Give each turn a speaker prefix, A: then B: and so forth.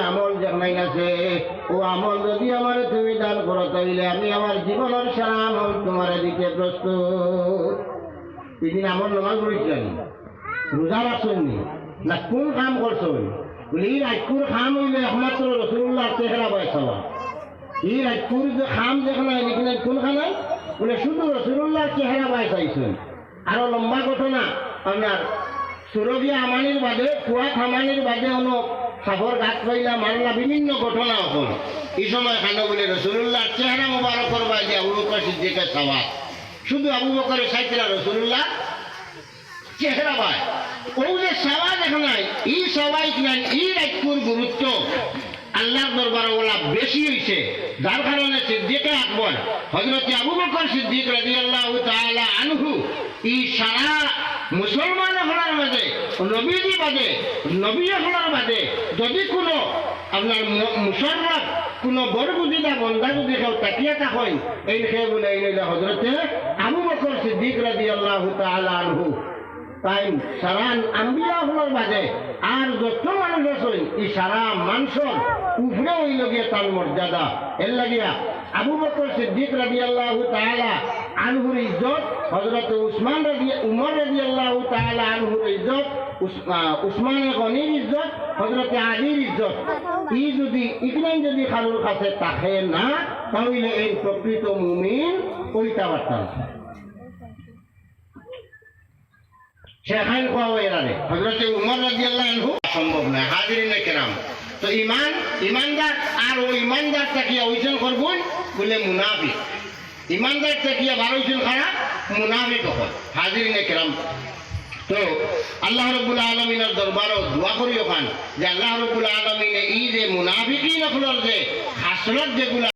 A: আমল যেখানে আছে ও আমল যদি আমার তুমি দান করো তাইলে আমি আমার জীবনের সারা আমল তোমার দিতে প্রস্তুত। এদিন আমল নামাজ পড়েছিলেন, রোজা রাখছেননি না কোন কাম করছেন? বলে এই রাজপুর খাম হইলে একমাত্র রসুল্লাহ চেহারা বয়স হওয়া। এই রাজপুর যে খাম যেখানে এখানে কোনখানে? বলে শুধু রসুল্লাহ চেহারা বয়স আইছেন। আরো লম্বা ঘটনা আপনার সুরভিয়া আমানির বাদে কুয়া খামানির বাদে অনেক সাফর গাছ পাইলা মারলা বিভিন্ন ঘটনা হল। এই সময় খানো বলে রসুল্লাহ চেহারা মোবারক করবা যে আবু বকর সিদ্দিকের সওয়াব। শুধু আবু বকরের সাইকেলা রসুল্লাহ চেহারা পায় ও যে সেবা দেখো নাই এই সবাই কিনা এই রাজপুর গুরুত্ব আল্লাহর দরবারে ওলা বেশি হয়েছে। যার কারণে সিদ্দিকে আকবর হযরত আবু বকর সিদ্দিক রাদিয়াল্লাহু তাআলা আনহু এই সারা মুসলমান হলার মাঝে নবীজি বাদে নবী হলার বাদে যদি কোনো আপনার মুসলমান কোনো বড় বুঝিটা বন্ধা যদি কেউ তাকিয়ে থাকেন এই খেয়ে বলে এই হযরতে আবু বকর সিদ্দিক রাদিয়াল্লাহু তাআলা আনহু। তাই সারা আম্বিয়া হলার বাদে আর যত মানুষ আছেন এই সারা মানুষের উপরে হইল গিয়ে তার মর্যাদা। এর লাগিয়া আবু বকর সিদ্দিক রাদিয়াল্লাহু তাআলা আনহুর ইজ্জত, হযরত উমর রাদিয়াল্লাহু তাআলা আনহুর ইজ্জত, উসমান গনির ইজ্জত, হযরত আলীর ইজ্জত ই যদি ইকনাই যদি কারোর কাছে থাকে না তাহলে এই প্রকৃত মুমিন ওইটা পারতাম সেখানে কোয়া এরারে হযরত উমর রাদিয়াল্লাহু আনহু সম্ভব না। হাজিরিনে কেরাম তো ইমানদার আর ও ইমানদার তাকিয়া ওইজন করবই বলে মুনাফিক। ইমানদার তাকিয়া বারোইজন খারাপ মুনাফিক হল। হাজিরিনে কেরাম তো আল্লাহ রাব্বুল আলামিনের দরবারও দোয়া করি ওখান যে আল্লাহ রাব্বুল আলামিনে এই যে মুনাফিকিন হলর যে হাসরত যেগুলা